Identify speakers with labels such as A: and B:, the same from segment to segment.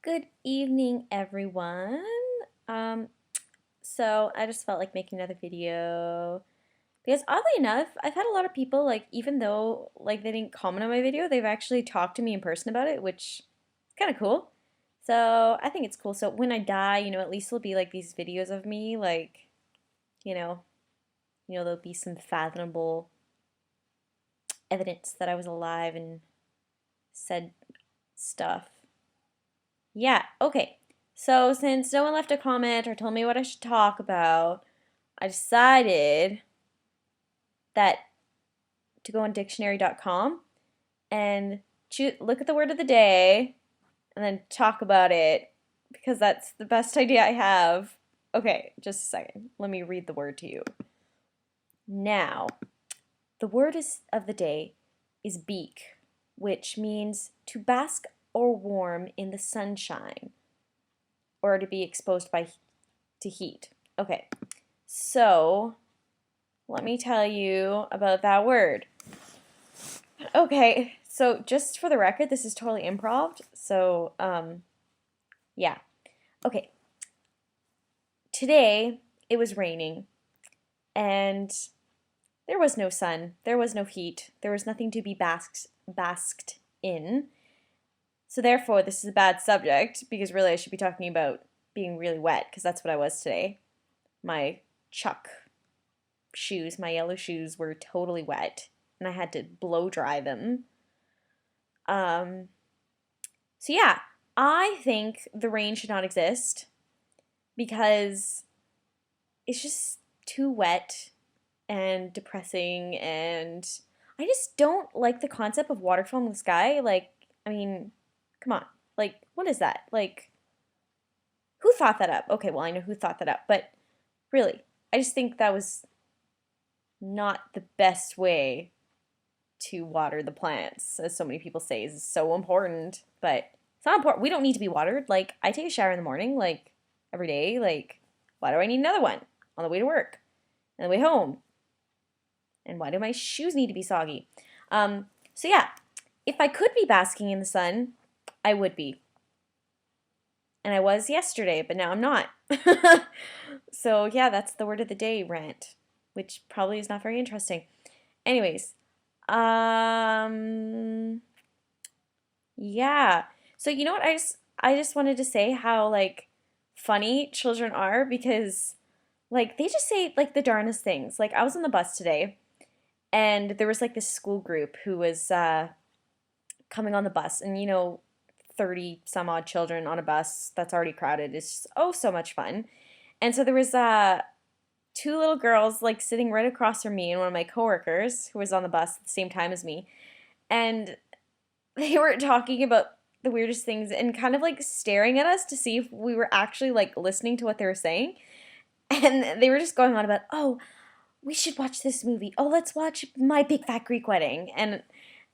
A: Good evening, everyone. Um, so I just felt like making another video because oddly enough, I've had a lot of people like even though like they didn't comment on my video, they've actually talked to me in person about it, which is kind of cool. So I think it's cool. So when I die, at least there'll be like these videos of me, like, you know, there'll be some fathomable evidence that I was alive and said stuff. Yeah, okay. So since no one left a comment or told me what I should talk about, I decided that to go on dictionary.com and look at the word of the day and then talk about it because that's the best idea I have. Okay, just a second. Let me read the word to you. Now, the word of the day is beak, which means to bask or warm in the sunshine or to be exposed to heat. Okay, so let me tell you about that word. Okay, so just for the record, this is totally improv. So, yeah. Okay, today it was raining and there was no sun, there was no heat, there was nothing to be basked in. So therefore, this is a bad subject because really I should be talking about being really wet because that's what I was today. My Chuck shoes, my yellow shoes were totally wet and I had to blow dry them. Um, so yeah, I think the rain should not exist because it's just too wet and depressing and I just don't like the concept of water filling the sky. Like, I mean, come on. Like, what is that? Like, who thought that up? Okay, well, I know who thought that up, but really, I just think that was not the best way to water the plants, as so many people say is so important, but it's not important. We don't need to be watered. Like, I take a shower in the morning, like, every day. Like, why do I need another one on the way to work and the way home? And why do my shoes need to be soggy? So yeah, if I could be basking in the sun, I would be. And I was yesterday, but now I'm not. So yeah, that's the word of the day rant, which probably is not very interesting. Anyways, um, yeah. So you know what? I just wanted to say how like funny children are because like they just say like the darndest things. Like I was on the bus today and there was like this school group who was coming on the bus and 30 some odd children on a bus that's already crowded is just oh so much fun. And so there was two little girls like sitting right across from me and one of my coworkers who was on the bus at the same time as me. And they were talking about the weirdest things and kind of like staring at us to see if we were actually like listening to what they were saying. And they were just going on about, oh, we should watch this movie. Oh, let's watch My Big Fat Greek Wedding. And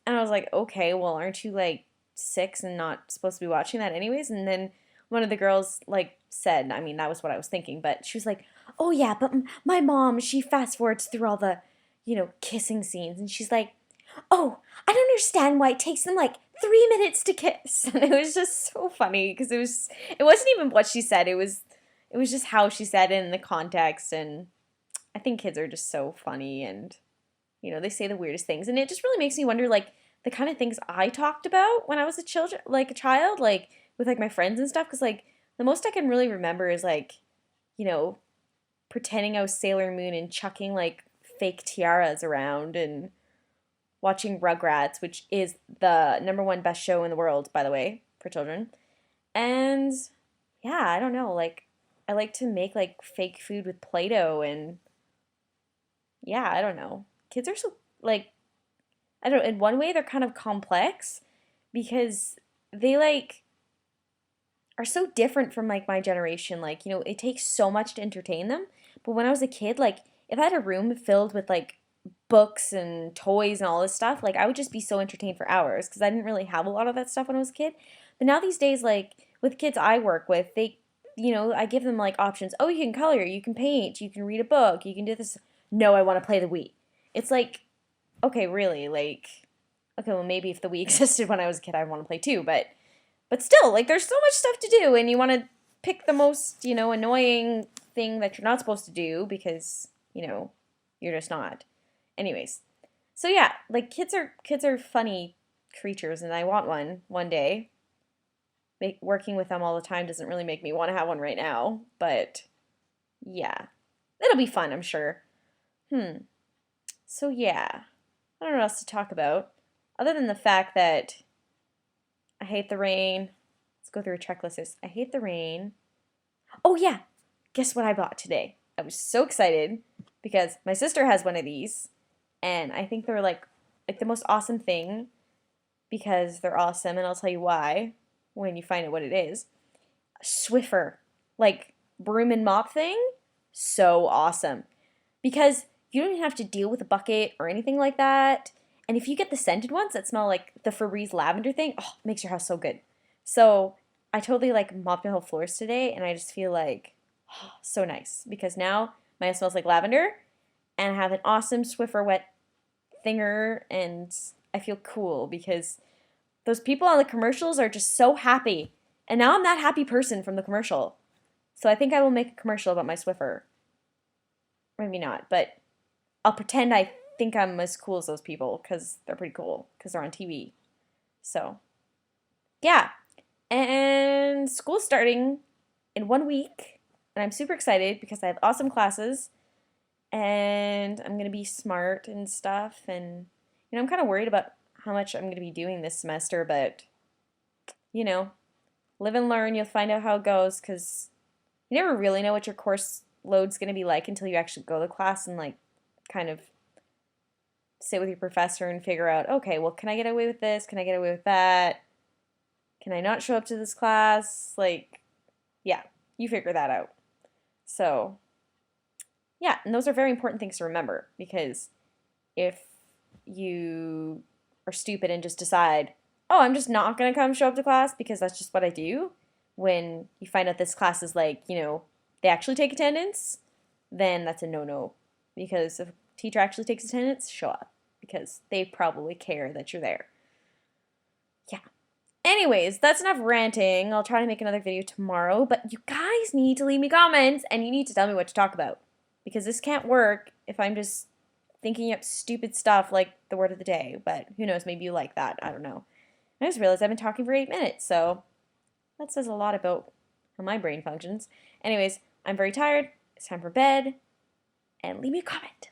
A: I was like, okay, well, aren't you like 6 and not supposed to be watching that anyways? And then one of the girls like said, I mean, that was what I was thinking, but she was like, oh yeah, but my mom, she fast forwards through all the, kissing scenes, and she's like, oh, I don't understand why it takes them like 3 minutes to kiss. And it was just so funny because it wasn't even what she said. It was just how she said it in the context. And I think kids are just so funny and they say the weirdest things. And it just really makes me wonder like the kind of things I talked about when I was a child, like with like my friends and stuff. Cause like the most I can really remember is like, you know, pretending I was Sailor Moon and chucking like fake tiaras around and watching Rugrats, which is the number one best show in the world, by the way, for children. And yeah, I don't know, like I like to make like fake food with Play-Doh and yeah, I don't know. Kids are so like I don't know, in one way they're kind of complex because they like are so different from like my generation. Like, it takes so much to entertain them. But when I was a kid, like if I had a room filled with like books and toys and all this stuff, like I would just be so entertained for hours because I didn't really have a lot of that stuff when I was a kid. But now these days, like with kids I work with, I give them like options. Oh, you can color, you can paint, you can read a book, you can do this. No, I want to play the Wii. It's like, okay, really, like, okay, well maybe if the Wii existed when I was a kid, I'd want to play too. But But still, like, there's so much stuff to do, and you want to pick the most, annoying thing that you're not supposed to do because, you're just not. Anyways, so yeah, like kids are funny creatures, and I want one day. Working with them all the time doesn't really make me want to have one right now, but yeah, it'll be fun, I'm sure. So yeah, I don't know what else to talk about other than the fact that I hate the rain. Let's go through a checklist. I hate the rain. Oh yeah, guess what I bought today? I was so excited because my sister has one of these, and I think they're like the most awesome thing because they're awesome, and I'll tell you why when you find out what it is. A Swiffer, like broom and mop thing, so awesome because you don't even have to deal with a bucket or anything like that. And if you get the scented ones that smell like the Febreze lavender thing, oh, it makes your house so good. So I totally like mopped my whole floors today, and I just feel like oh, so nice because now my house smells like lavender, and I have an awesome Swiffer wet thinger, and I feel cool because those people on the commercials are just so happy. And now I'm that happy person from the commercial. So I think I will make a commercial about my Swiffer. Maybe not, but I'll pretend I think I'm as cool as those people because they're pretty cool because they're on TV. So, yeah. And school's starting in 1 week. And I'm super excited because I have awesome classes. And I'm going to be smart and stuff. And, I'm kind of worried about how much I'm going to be doing this semester. But, live and learn. You'll find out how it goes because you never really know what your course load's going to be like until you actually go to class and, like, kind of sit with your professor and figure out, okay, well, can I get away with this? Can I get away with that? Can I not show up to this class? Like, yeah, you figure that out. So, yeah, and those are very important things to remember because if you are stupid and just decide, oh, I'm just not going to come show up to class because that's just what I do, when you find out this class is like, they actually take attendance, then that's a no-no. Because if a teacher actually takes attendance, show up because they probably care that you're there. Yeah. Anyways, that's enough ranting. I'll try to make another video tomorrow, but you guys need to leave me comments and you need to tell me what to talk about because this can't work if I'm just thinking up stupid stuff like the word of the day, but who knows, maybe you like that. I don't know. I just realized I've been talking for 8 minutes, so that says a lot about how my brain functions. Anyways, I'm very tired. It's time for bed, and leave me a comment.